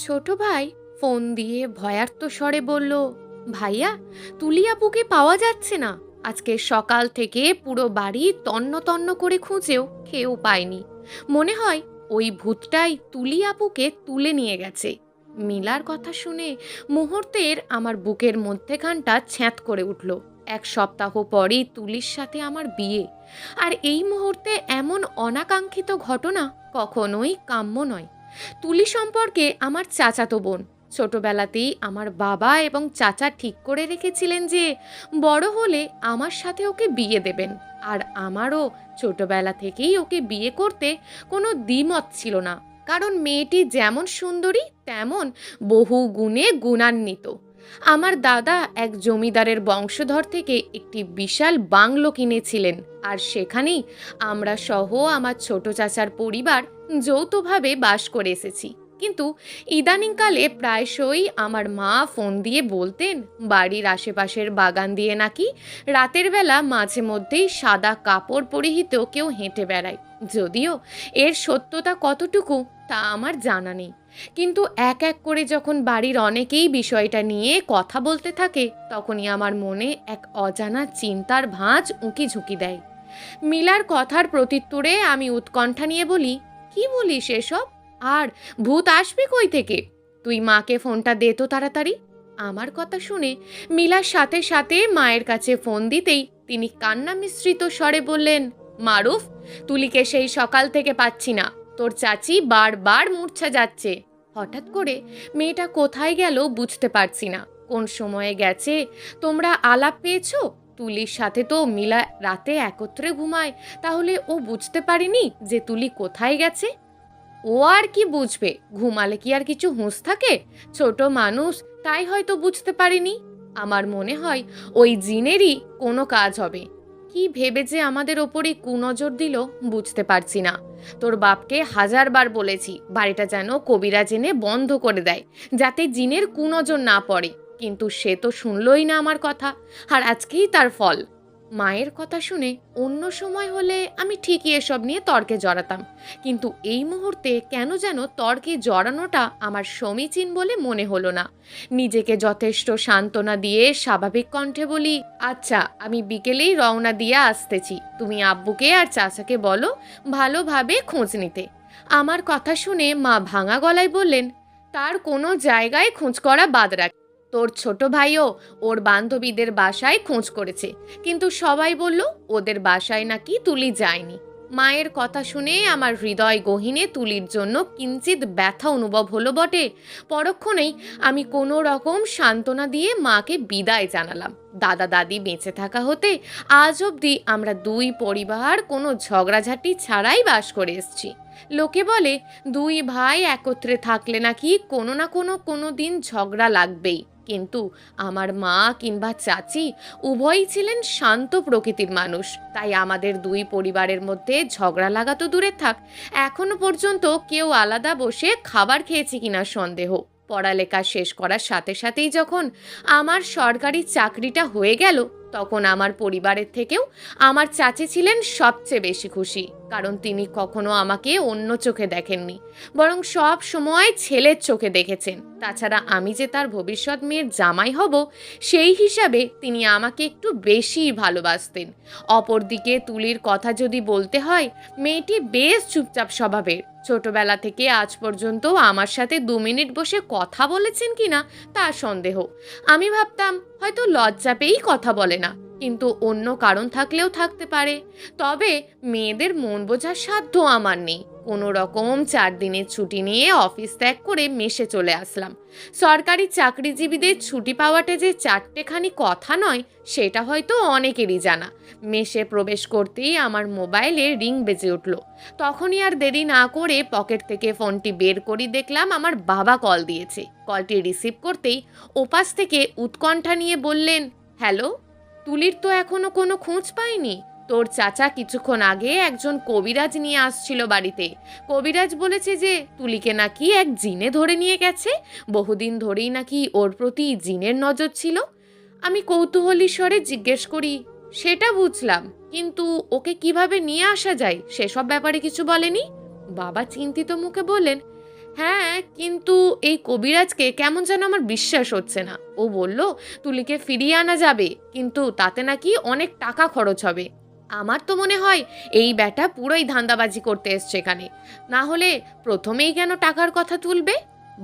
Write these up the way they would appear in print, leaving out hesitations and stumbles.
ছোট ভাই ফোন দিয়ে ভয়ার্ত স্বরে বলল, ভাইয়া, তুলি আপুকে পাওয়া যাচ্ছে না। আজকে সকাল থেকে পুরো বাড়ি তন্ন তন্ন করে খুঁজেও কেউ পায়নি। মনে হয় ওই ভূতটাই তুলি আপুকে তুলে নিয়ে গেছে। মিলার কথা শুনে মুহূর্তের আমার বুকের মধ্যেখানটা ছ্যাঁত করে উঠল। 1 সপ্তাহ পরই তুলির সাথে আমার বিয়ে, আর এই মুহূর্তে এমন অনাকাঙ্ক্ষিত ঘটনা কখনোই কাম্য নয়। তুলি সম্পর্কে আমার চাচাতো বোন। ছোটবেলাতেই আমার বাবা এবং চাচা ঠিক করে রেখেছিলেন যে বড় হলে আমার সাথে ওকে বিয়ে দেবেন। আর আমারও ছোটবেলা থেকেই ওকে বিয়ে করতে কোনো দ্বিমত ছিল না, কারণ মেয়েটি যেমন সুন্দরী তেমন বহু গুণে গুণান্বিত। আমার দাদা এক জমিদারের বংশধর থেকে একটি বিশাল বাংলো কিনেছিলেন, আর সেখানেই আমরা সহ আমার ছোট চাচার পরিবার যৌথভাবে বাস করে এসেছি। কিন্তু ইদানিংকালে প্রায়শই আমার মা ফোন দিয়ে বলতেন বাড়ির আশেপাশের বাগান দিয়ে নাকি রাতের বেলা মাঝে মধ্যেই সাদা কাপড় পরিহিত কেউ হেঁটে বেড়ায়। যদিও এর সত্যতা কতটুকু তা আমার জানা নেই, কিন্তু এক এক করে যখন বাড়ির অনেকেই বিষয়টা নিয়ে কথা বলতে থাকে তখনই আমার মনে এক অজানা চিন্তার ভাঁজ উঁকি ঝুঁকি দেয়। মিলার কথার প্রত্যুত্তরে আমি উৎকণ্ঠা নিয়ে বলি, কি বলিস এসব? আর ভূত আসবে কই থেকে? তুই মাকে ফোনটা দে তো তাড়াতাড়ি। আমার কথা শুনে মিলার সাথে সাথে মায়ের কাছে ফোন দিতেই তিনি কান্না মিশ্রিত স্বরে বললেন, মারুফ, তুলিকে সেই সকাল থেকে পাচ্ছি না। তোর চাচি বারবার মূর্ছা যাচ্ছে। হঠাৎ করে মেয়েটা কোথায় গেল বুঝতে পারছি না। কোন সময়ে গেছে? তোমরা আলাপ পেয়েছো? তুলির সাথে তো মিলা রাতে একত্রে ঘুমায়, তাহলে ও বুঝতে পারেনি যে তুলি কোথায় গেছে? ও আর কি বুঝবে? ঘুমালে কি আর কিছু হুঁশ থাকে? ছোট মানুষ, তাই হয়তো বুঝতে পারেনি। আমার মনে হয় ওই জিনেরই কোনো কাজ হবে। কি ভেবে যে আমাদের ওপরে কুনজর দিল বুঝতে পারছি না। তোর বাপকে 1000বার বলেছি বাড়িটা যেন কবিরাজ এনে বন্ধ করে দেয়, যাতে জিনের কুনজর না পড়ে, কিন্তু সে তো শুনলই না আমার কথা। আর আজকেই তার ফল। মায়ের কথা শুনে অন্য সময় হলে আমি ঠিকই এসব নিয়ে তর্কে জড়াতাম, কিন্তু এই মুহূর্তে কেন যেন তর্কে জড়ানোটা আমার সমীচীন বলে মনে হলো না। নিজেকে যথেষ্ট সান্ত্বনা দিয়ে স্বাভাবিক কণ্ঠে বলি, আচ্ছা, আমি বিকেলেই রওনা দিয়ে আসতেছি। তুমি আব্বুকে আর চাচাকে বলো ভালোভাবে খোঁজ নিতে। আমার কথা শুনে মা ভাঙা গলায় বললেন, তার কোনো জায়গায় খোঁজ করা বাদ রাখ। তোর ছোট ভাইও ওর বান্ধবীদের বাসায় খোঁজ করেছে, কিন্তু সবাই বলল ওদের বাসায় নাকি তুলি যায়নি। মায়ের কথা শুনে আমার হৃদয় গহীনে তুলির জন্য কিঞ্চিত ব্যথা অনুভব হলো বটে। পরক্ষণেই আমি কোনো রকম সান্ত্বনা দিয়ে মাকে বিদায় জানালাম। দাদা দাদি বেঁচে থাকা হতে আজ অবধি আমরা দুই পরিবার কোনো ঝগড়াঝাটি ছাড়াই বাস করে এসছি। লোকে বলে দুই ভাই একত্রে থাকলে নাকি কোনো না কোনো দিন ঝগড়া লাগবেই, কিন্তু আমার মা কিংবা চাচি উভয়ই ছিলেন শান্ত প্রকৃতির মানুষ। তাই আমাদের দুই পরিবারের মধ্যে ঝগড়া লাগা তো দূরে থাক, এখনো পর্যন্ত কেউ আলাদা বসে খাবার খেয়েছে কিনা সন্দেহ। পড়ালেখা শেষ করার সাথে সাথেই যখন আমার সরকারি চাকরিটা হয়ে গেল, তখন আমার পরিবারের থেকেও আমার চাচি ছিলেন সবচেয়ে বেশি খুশি, কারণ তিনি কখনো আমাকে অন্য চোখে দেখেননি, বরং সব সময় ছেলের চোখে দেখেছেন। তাছাড়া আমি যে তার ভবিষ্যৎ মেয়ের জামাই হব, সেই হিসাবে তিনি আমাকে একটু বেশি ভালোবাসতেন। অপরদিকে তুলির কথা যদি বলতে হয়, মেয়েটি বেশ চুপচাপ স্বভাবের। ছোটবেলা থেকে আজ পর্যন্ত আমার সাথে 2 মিনিট বসে কথা বলেছেন কিনা তা সন্দেহ। আমি ভাবতাম হয়তো লজ্জা পেয়েই কথা বলে না, কিন্তু অন্য কারণ থাকলেও থাকতে পারে। তবে মেয়েদের মন বোঝার সাধ্য আমার নেই। কোনো রকম 4 দিনের ছুটি নিয়ে অফিস ত্যাগ করে মেসে চলে আসলাম। সরকারি চাকরিজীবীদের ছুটি পাওয়াটা যে 4টেখানি কথা নয়, সেটা হয়তো অনেকেরই জানা। মেসে প্রবেশ করতেই আমার মোবাইলে রিং বেজে উঠল। তখনই আর দেরি না করে পকেট থেকে ফোনটি বের করে দেখলাম আমার বাবা কল দিয়েছে। কলটি রিসিভ করতেই ওপাশ থেকে উৎকণ্ঠা নিয়ে বললেন, হ্যালো, তুলির তো এখনো কোনো খোঁজ পাইনি। তোর চাচা কিছুক্ষণ আগে একজন কবিরাজ নিয়ে আসছিল বাড়িতে। কবিরাজ বলেছে যে তুলিকে নাকি এক জিনে ধরে নিয়ে গেছে। বহুদিন ধরেই নাকি ওর প্রতি জিনের নজর ছিল। আমি কৌতূহলী স্বরে জিজ্ঞেস করি, সেটা বুঝলাম, কিন্তু ওকে কিভাবে নিয়ে আসা যায় সেসব ব্যাপারে কিছু বলেনি? বাবা চিন্তিত মুখে বললেন, হ্যাঁ, কিন্তু এই কবিরাজকে কেমন যেন আমার বিশ্বাস হচ্ছে না। ও বলল তুলিকে ফিরিয়ে আনা যাবে, কিন্তু তাতে নাকি অনেক টাকা খরচ হবে। আমার তো মনে হয় এই ব্যাটা পুরোই ধান্দাবাজি করতে এসছে এখানে। না হলে প্রথমেই কেন টাকার কথা তুলবে?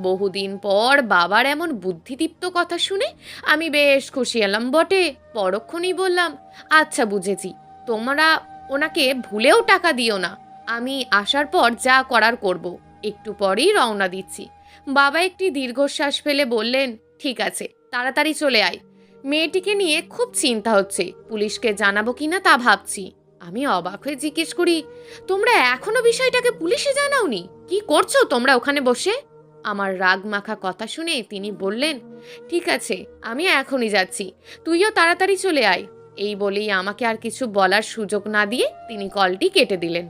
বহুদিন পর বাবার এমন বুদ্ধিদীপ্ত কথা শুনে আমি বেশ খুশি হলাম বটে। পরক্ষণেই বললাম, আচ্ছা বুঝেছি, তোমরা ওনাকে ভুলেও টাকা দিও না। আমি আসার পর যা করার করব। একটু পরেই রওনা দিচ্ছি। বাবা একটি দীর্ঘশ্বাস ফেলে বললেন, ঠিক আছে, তাড়াতাড়ি চলে আয়। মেয়েটিকে নিয়ে খুব চিন্তা হচ্ছে, পুলিশকে জানাবো কিনা তা ভাবছি। আমি অবাক হয়ে জিজ্ঞেস করি, তোমরা এখনো বিষয়টাকে পুলিশে জানাওনি? কি করছো তোমরা ওখানে বসে? আমার রাগ মাখা কথা শুনে তিনি বললেন, ঠিক আছে, আমি এখনই যাচ্ছি, তুইও তাড়াতাড়ি চলে আয়। এই বলেই আমাকে আর কিছু বলার সুযোগ না দিয়ে তিনি কলটি কেটে দিলেন।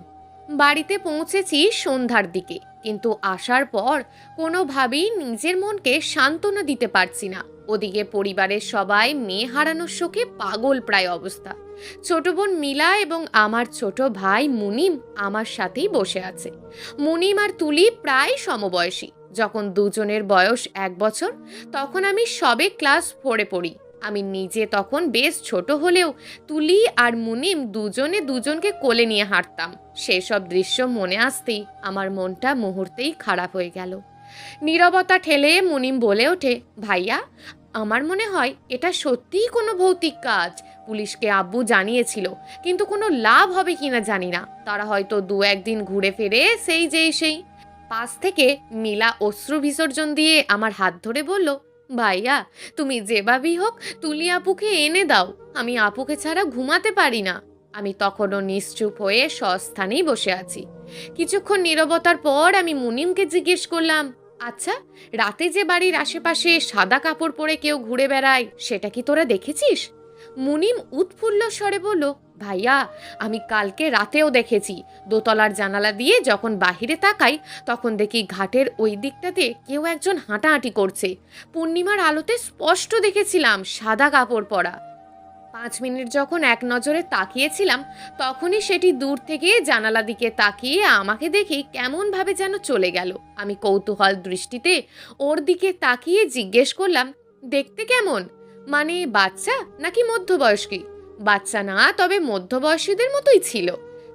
বাড়িতে পৌঁছেছি সন্ধ্যার দিকে, কিন্তু আসার পর কোনোভাবেই নিজের মনকে সান্ত্বনা দিতে পারছি না। ওদিকে পরিবারের সবাই মেয়ে হারানোর শোকে পাগল প্রায় অবস্থা। ছোট বোন মিলা এবং আমার ছোট ভাই মুনিম আমার সাথেই বসে আছে। মুনিম আর তুলি প্রায় সমবয়সী। যখন দুজনের বয়স 1 বছর, তখন আমি সবে ক্লাস 4-এ পড়ি। আমি নিজে তখন বেশ ছোট হলেও তুলি আর মুনিম দুজনে দুজনকে কোলে নিয়ে হাঁটতাম। সেসব দৃশ্য মনে আসতেই আমার মনটা মুহূর্তেই খারাপ হয়ে গেল। নীরবতা ঠেলে মুনিম বলে ওঠে, ভাইয়া, আমার মনে হয় এটা সত্যিই কোনো ভৌতিক কাজ। পুলিশকে আব্বু জানিয়েছিল, কিন্তু কোনো লাভ হবে কিনা জানি না। তারা হয়তো 2-1 দিন ঘুরে ফিরে সেই পাশ থেকে মিলা অশ্রু বিসর্জন দিয়ে আমার হাত ধরে বলল, ভাইয়া, তুমি যেভাবেই হোক তুলি আপুকে এনে দাও। আমি আপুকে ছাড়া ঘুমাতে পারি না। আমি তখনও নিশ্চুপ হয়ে স্বস্থানেই বসে আছি। কিছুক্ষণ নীরবতার পর আমি মুনিমকে জিজ্ঞেস করলাম, আচ্ছা, রাতে যে বাড়ির আশেপাশে সাদা কাপড় পরে কেউ ঘুরে বেড়ায়, সেটা কি তোরা দেখেছিস? মুনিম উৎফুল্ল স্বরে বলল, ভাইয়া, আমি কালকে রাতেও দেখেছি। দোতলার জানালা দিয়ে যখন বাহিরে তাকাই, তখন দেখি ঘাটের ওই দিকটাতে কেউ একজন হাঁটাহাঁটি করছে। পূর্ণিমার আলোতে স্পষ্ট দেখেছিলাম, সাদা কাপড় পরা। 5 মিনিট যখন এক নজরে তাকিয়েছিলাম, তখনই সেটি দূর থেকে জানালা দিকে তাকিয়ে আমাকে দেখে কেমন ভাবে যেন চলে গেল। আমি কৌতূহল দৃষ্টিতে ওর দিকে তাকিয়ে জিজ্ঞেস করলাম, দেখতে কেমন? মানে বাচ্চা নাকি মধ্যবয়স্কী? বাচ্চা না, তবে মধ্যবয়সীদের মতোই ছিল।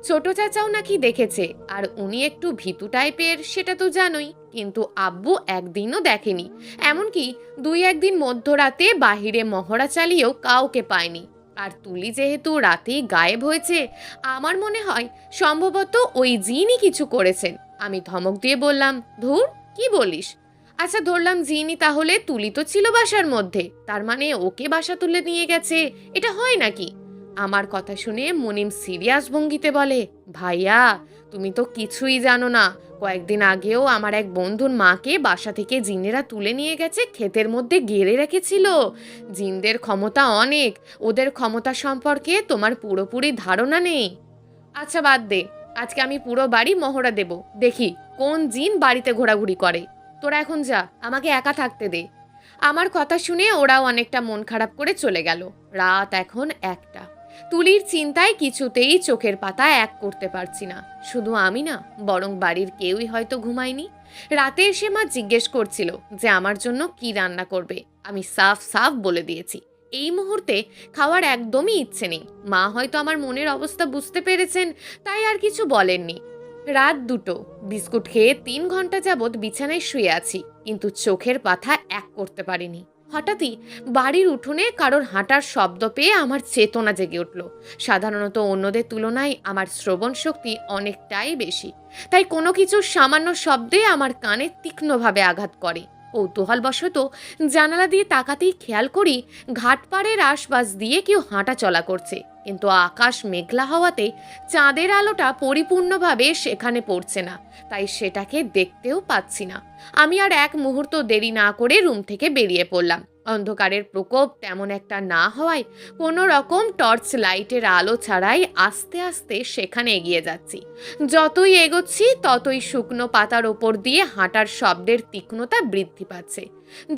ছোট চাচাও নাকি দেখেছে, আর উনি একটু ভীতু টাইপের, সেটা তো জানোই। কিন্তু আব্বু একদিনও দেখেনি। এমনকি 2-1 দিন মধ্যরাতে বাহিরে মহড়া চালিয়েও কাউকে পায়নি। আর তুলি যেহেতু রাতেই গায়েব হয়েছে, আমার মনে হয় সম্ভবত ওই জিনই কিছু করেছেন। আমি ধমক দিয়ে বললাম, ধুর, কি বলিস? আচ্ছা, ধরলাম জিনই, তাহলে তুলি তো ছিল বাসার মধ্যে, তার মানে ওকে বাসা তুলে নিয়ে গেছে, এটা হয় নাকি? আমার কথা শুনে মুনিম সিরিয়াস ভঙ্গিতে বলে, ভাইয়া, তুমি তো কিছুই জানো না। কয়েকদিন আগেও আমার এক বন্ধুর মাকে বাসা থেকে জিনেরা তুলে নিয়ে গেছে, ক্ষেতের মধ্যে গেড়ে রেখেছিল। জিনদের ক্ষমতা অনেক, ওদের ক্ষমতা সম্পর্কে তোমার পুরোপুরি ধারণা নেই। আচ্ছা বাদ দে, আজকে আমি পুরো বাড়ি মহড়া দেব, দেখি কোন জিন বাড়িতে ঘোরাঘুরি করে। তোরা এখন যা, আমাকে একা থাকতে দে। আমার কথা শুনে ওরাও অনেকটা মন খারাপ করে চলে গেল। রাত এখন 1টা। তুলির চিন্তায় কিছুতেই চোখের পাতা এক করতে পারছি না। শুধু আমি না, বরং বাড়ির কেউই হয়তো ঘুমায়নি। রাতে এসে মা জিজ্ঞেস করছিল যে আমার জন্য কি রান্না করবে। আমি সাফ সাফ বলে দিয়েছি, এই মুহূর্তে খাওয়ার একদমই ইচ্ছে নেই। মা হয়তো আমার মনের অবস্থা বুঝতে পেরেছেন, তাই আর কিছু বলেননি। রাত 2টো। বিস্কুট খেয়ে 3 ঘন্টা যাবৎ বিছানায় শুয়ে আছি, কিন্তু চোখের পাতা এক করতে পারিনি। হঠাৎই বাড়ির উঠোনে কারোর হাঁটার শব্দ পেয়ে আমার চেতনা জেগে উঠল। সাধারণত অন্যদের তুলনায় আমার শ্রবণ শক্তি অনেকটাই বেশি, তাই কোনো কিছুর সামান্য শব্দে আমার কানে তীক্ষ্ণভাবে আঘাত করে। কৌতূহলবশত জানালা দিয়ে তাকাতেই খেয়াল করি ঘাটপাড়ের আশপাশ দিয়ে কেউ হাঁটা চলা করছে, কিন্তু আকাশ মেঘলা হওয়াতে চাঁদের আলোটা পরিপূর্ণভাবে সেখানে পড়ছে না, তাই সেটাকে দেখতেও পাচ্ছি না। আমি আর এক মুহূর্ত দেরি না করে রুম থেকে বেরিয়ে পড়লাম। অন্ধকারের প্রকোপ তেমন একটা না হওয়ায় কোনো রকম টর্চ লাইটের আলো ছাড়াই আস্তে আস্তে সেখানে এগিয়ে যাচ্ছি। যতই এগোচ্ছি ততই শুকনো পাতার ওপর দিয়ে হাঁটার শব্দের তীক্ষ্ণতা বৃদ্ধি পাচ্ছে।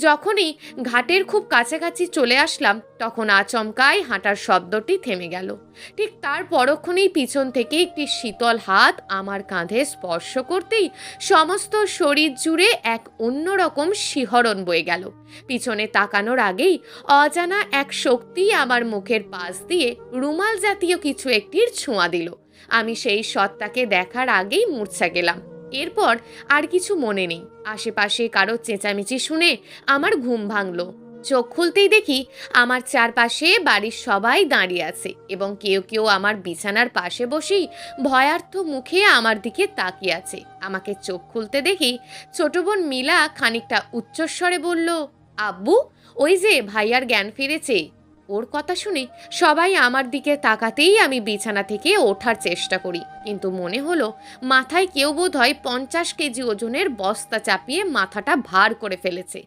যখনই ঘাটের খুব কাছাকাছি চলে আসলাম তখন আচমকাই হাঁটার শব্দটি থেমে গেল। ঠিক তার পরক্ষণেই পিছন থেকে একটি শীতল হাত আমার কাঁধে স্পর্শ করতেই সমস্ত শরীর জুড়ে এক অন্যরকম শিহরণ বয়ে গেল। পিছনে তাকানোর আগেই অজানা এক শক্তি আমার মুখের পাশ দিয়ে রুমাল জাতীয় কিছু একটির ছোঁয়া দিল। আমি সেই সত্তাকে দেখার আগেই মূর্ছা গেলাম। এরপর আর কিছু মনে নেই। আশেপাশে কারো চেঁচামেচি শুনে আমার ঘুম ভাঙল। চোখ খুলতেই দেখি আমার চারপাশে বাড়ির সবাই দাঁড়িয়ে আছে এবং কেউ কেউ আমার বিছানার পাশে বসেই ভয়ার্থ মুখে আমার দিকে তাকিয়ে আছে। আমাকে চোখ খুলতে দেখি ছোট বোন মিলা খানিকটা উচ্চস্বরে বলল, আব্বু, ওই যে ভাইয়ার জ্ঞান ফিরেছে। ওর কথা শুনে সবাই আমার দিকে তাকাতেই আমি বিছানা থেকে ওঠার চেষ্টা করি, কিন্তু মনে হলো মাথায় কেউ বোধহয় 50 কেজি ওজনের বস্তা চাপিয়ে মাথাটা ভার করে ফেলেছে।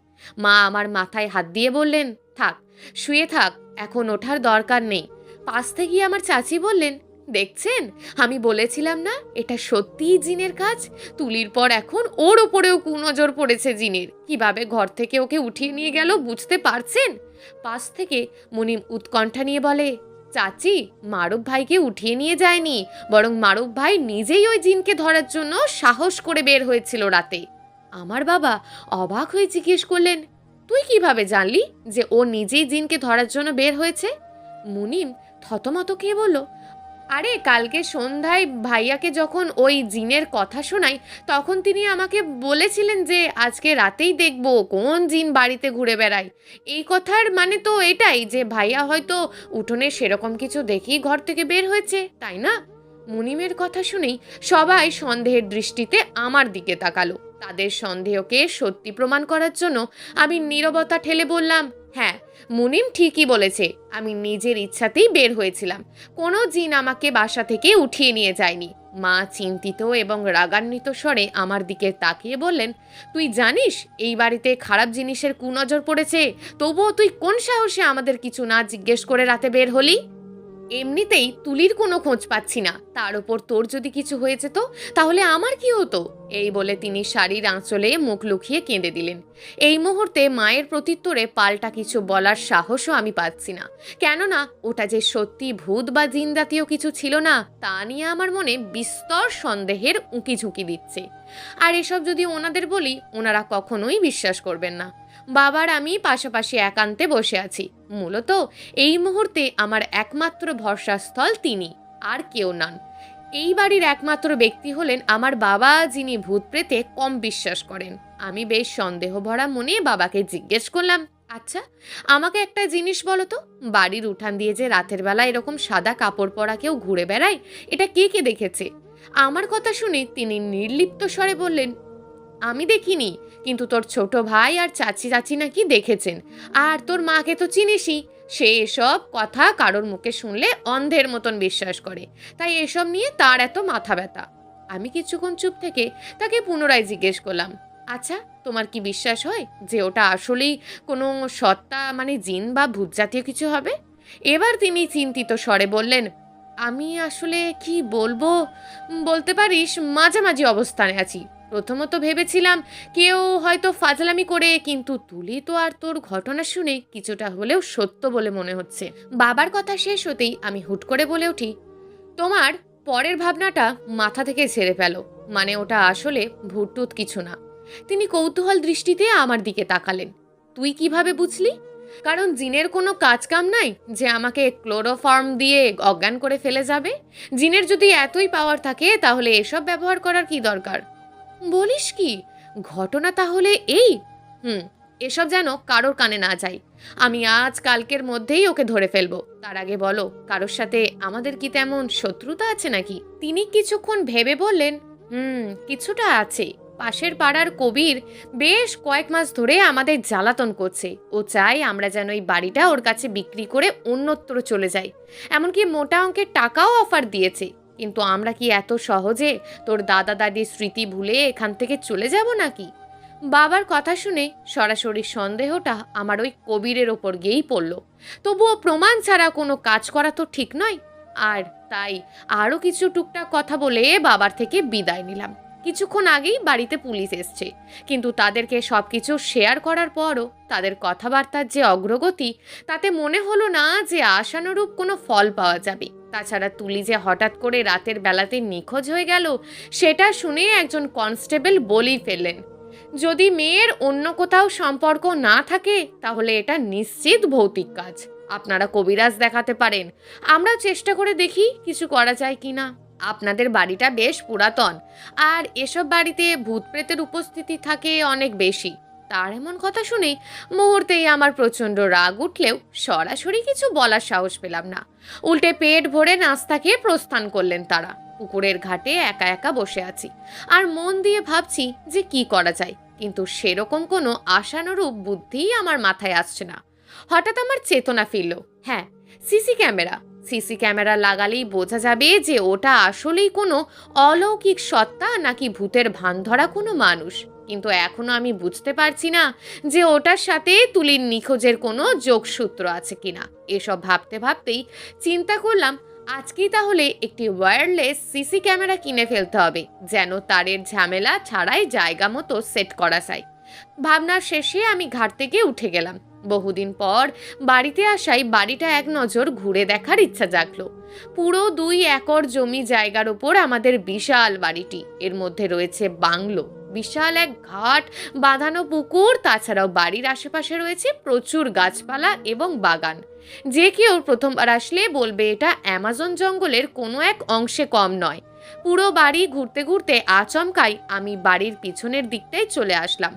মা আমার মাথায় হাত দিয়ে বললেন, থাক, শুয়ে থাক, এখন ওঠার দরকার নেই। পাশ থেকে আমার চাচি বললেন, দেখছেন, আমি বলেছিলাম না এটা সত্যিই জিনের কাজ। তুলির পর এখন ওর ওপরেও কুনজর পড়েছে জিনের। কিভাবে ঘর থেকে ওকে উঠিয়ে নিয়ে গেল বুঝতে পারছেন? পাশ থেকে মুনিম উৎকণ্ঠা নিয়ে বলে, চাচি, মারুফ ভাইকে উঠিয়ে নিয়ে যায়নি, বরং মারুফ ভাই নিজেই ওই জিনকে ধরার জন্য সাহস করে বের হয়েছিল রাতে। আমার বাবা অবাক হয়ে জিজ্ঞেস করলেন, তুই কিভাবে জানলি যে ও নিজেই জিনকে ধরার জন্য বের হয়েছে? মুনিম থতমত খেয়ে বলল, আরে কালকে সন্ধ্যায় ভাইয়াকে যখন ওই জিনের কথা শোনাই তখন তিনি আমাকে বলেছিলেন যে আজকে রাতেই দেখব কোন জিন বাড়িতে ঘুরে বেড়ায়। এই কথার মানে তো এটাই যে ভাইয়া হয়তো উঠোনে সেরকম কিছু দেখেই ঘর থেকে বের হয়েছে, তাই না? মুনিমের কথা শুনেই সবাই সন্দেহের দৃষ্টিতে আমার দিকে তাকালো। তাদের সন্দেহকে সত্যি প্রমাণ করার জন্য আমি নীরবতা ঠেলে বললাম, হ্যাঁ, মুনিম ঠিকই বলেছে, আমি নিজের ইচ্ছাতেই বের হয়েছিলাম। কোনো জিন আমাকে বাসা থেকে উঠিয়ে নিয়ে যায়নি। মা চিন্তিত এবং রাগান্বিত স্বরে আমার দিকে তাকিয়ে বললেন, তুই জানিস এই বাড়িতে খারাপ জিনিসের কুনজর পড়েছে, তবুও তুই কোন সাহসে আমাদের কিছু না জিজ্ঞেস করে রাতে বের হলি? এমনিতেই তুলির কোনো খোঁজ পাচ্ছি না, তার উপর তোর যদি কিছু হয়েছে তো তাহলে আমার কি হতো? এই বলে তিনি শাড়ির আঁচলে মুখ লুকিয়ে কেঁদে দিলেন। এই মুহূর্তে মায়ের প্রত্যুত্তরে পাল্টা কিছু বলার সাহসও আমি পাচ্ছি না, কেননা ওটা যে সত্যি ভূত বা জিন জাতীয় কিছু ছিল না তা নিয়ে আমার মনে বিস্তর সন্দেহের উঁকি ঝুঁকি দিচ্ছে। আর এসব যদি ওনাদের বলি ওনারা কখনোই বিশ্বাস করবেন না। বাবার আমি পাশাপাশি একান্তে বসে আছি। মূলত এই মুহূর্তে আমার একমাত্র ভরসাস্থল তিনি, আর কেউ নন। এই বাড়ির একমাত্র ব্যক্তি হলেন আমার বাবা, যিনি ভূত প্রেতে কম বিশ্বাস করেন। আমি বেশ সন্দেহ ভরা মনে বাবাকে জিজ্ঞেস করলাম, আচ্ছা, আমাকে একটা জিনিস বলো তো, বাড়ির উঠান দিয়ে যে রাতের বেলা এরকম সাদা কাপড় পরা কেউ ঘুরে বেড়ায়, এটা কে কে দেখেছে? আমার কথা শুনে তিনি নির্লিপ্ত স্বরে বললেন, আমি দেখিনি, কিন্তু তোর ছোট ভাই আর চাচি নাকি দেখেছেন। আর তোর মাকে তো চিনিসই, সে এসব কথা কারোর মুখে শুনলে অন্ধের মতন বিশ্বাস করে, তাই এসব নিয়ে তার এত মাথা ব্যথা। আমি কিছুক্ষণ চুপ থেকে তাকে পুনরায় জিজ্ঞেস করলাম, আচ্ছা, তোমার কি বিশ্বাস হয় যে ওটা আসলেই কোনো সত্তা, মানে জিন বা ভূত জাতীয় কিছু হবে? এবার তিনি চিন্তিত স্বরে বললেন, আমি আসলে কি বলবো, বলতে পারিস মাঝামাঝি অবস্থানে আছি। প্রথমত ভেবেছিলাম কেউ হয়তো ফাজলামি করে, কিন্তু তুলি তো আর তোর ঘটনা শুনে কিছুটা হলেও সত্য বলে মনে হচ্ছে। বাবার কথা শেষ হতেই আমি হুট করে বলে উঠি, তোমার পরের ভাবনাটা মাথা থেকে ছেড়ে ফেলো, মানে ওটা আসলে ভূতটুত কিছু না। তিনি কৌতূহল দৃষ্টিতে আমার দিকে তাকালেন, তুই কিভাবে বুঝলি? কারণ জিনের কোনো কাজ কাম নাই যে আমাকে ক্লোরোফর্ম দিয়ে অজ্ঞান করে ফেলে যাবে। জিনের যদি এতই পাওয়ার থাকে তাহলে এসব ব্যবহার করার কি দরকার? বলিস কি? ঘটনা তাহলে এই? হুম, এসব যেন কারোর কানে না যায়। আমি আজ কালকের মধ্যেই ওকে ধরে ফেলবো। তার আগে বলো, কারোর সাথে আমাদের কি তেমন শত্রুতা আছে নাকি? তিনি কিছুক্ষণ ভেবে বললেন, কিছুটা আছে। পাশের পাড়ার কবির বেশ কয়েক মাস ধরে আমাদের জ্বালাতন করছে। ও চায় আমরা যেন এই বাড়িটা ওর কাছে বিক্রি করে অন্যত্র চলে যাই। এমনকি মোটা অঙ্কের টাকাও অফার দিয়েছে। কিন্তু আমরা কি এত সহজে তোর দাদা দাদির স্মৃতি ভুলে এখান থেকে চলে যাব নাকি? বাবার কথা শুনে সরাসরি সন্দেহটা আমার ওই কবিরের ওপর গিয়েই পড়ল। তবুও প্রমাণ ছাড়া কোনো কাজ করা তো ঠিক নয়। আর তাই আরও কিছু টুকটাক কথা বলে বাবার থেকে বিদায় নিলাম। কিছুক্ষণ আগেই বাড়িতে পুলিশ এসছে, কিন্তু তাদেরকে সব কিছু শেয়ার করার পরও তাদের কথাবার্তার যে অগ্রগতি, তাতে মনে হলো না যে আশানুরূপ কোনো ফল পাওয়া যাবে। তাছাড়া তুলি যে হঠাৎ করে রাতের বেলাতে নিখোঁজ হয়ে গেল, সেটা শুনে একজন কনস্টেবল বলেই ফেললেন, যদি মেয়ের অন্য কোথাও সম্পর্ক না থাকে তাহলে এটা নিশ্চিত ভৌতিক কাজ। আপনারা কবিরাজ দেখাতে পারেন, আমরা চেষ্টা করে দেখি কিছু করা যায় কিনা। আপনাদের বাড়িটা বেশ পুরাতন, আর এসব বাড়িতে ভূত প্রেতের উপস্থিতি থাকে অনেক বেশি। তার এমন কথা শুনে মুহূর্তেই আমার প্রচণ্ড রাগ উঠলেও সরাসরি কিছু বলার সাহস পেলাম না। উল্টে পেট ভরে নাস্তা খেয়ে প্রস্থান করলেন তারা। পুকুরের ঘাটে একা একা বসে আছি আর মন দিয়ে ভাবছি যে কি করা যায়, কিন্তু সেরকম কোনো আশানুরূপ বুদ্ধিই আমার মাথায় আসছে না। হঠাৎ আমার চেতনা ফিরল। হ্যাঁ, সিসি ক্যামেরা লাগালেই বোঝা যাবে যে ওটা আসলেই কোনো অলৌকিক সত্তা নাকি ভূতের ভান ধরা কোনো মানুষ। কিন্তু এখনো আমি বুঝতে পারছি না যে ওটার সাথে তুলির নিখোঁজের কোনো যোগসূত্র আছে কিনা। এসব ভাবতে ভাবতেই চিন্তা করলাম, আজকেই তাহলে একটি ওয়্যারলেস সিসি ক্যামেরা কিনে ফেলতে হবে, যেন তারের ঝামেলা ছাড়াই জায়গা মতো সেট করা যায়। ভাবনার শেষে আমি ঘাট থেকে উঠে গেলাম। বহুদিন পর বাড়িতে আসায় বাড়িটা এক নজর ঘুরে দেখার ইচ্ছা জাগলো। পুরো 2 একর জমি জায়গার উপর আমাদের বিশাল বাড়িটি। এর মধ্যে রয়েছে বাংলো, বিশাল এক ঘাট, বাঁধানো পুকুর, তাছাড়াও বাড়ির আশেপাশে রয়েছে প্রচুর গাছপালা এবং বাগান। যে কেউ প্রথমবার আসলে বলবে এটা অ্যামাজন জঙ্গলের কোনো এক অংশে কম নয়। পুরো বাড়ি ঘুরতে ঘুরতে আচমকাই আমি বাড়ির পিছনের দিকটায় চলে আসলাম।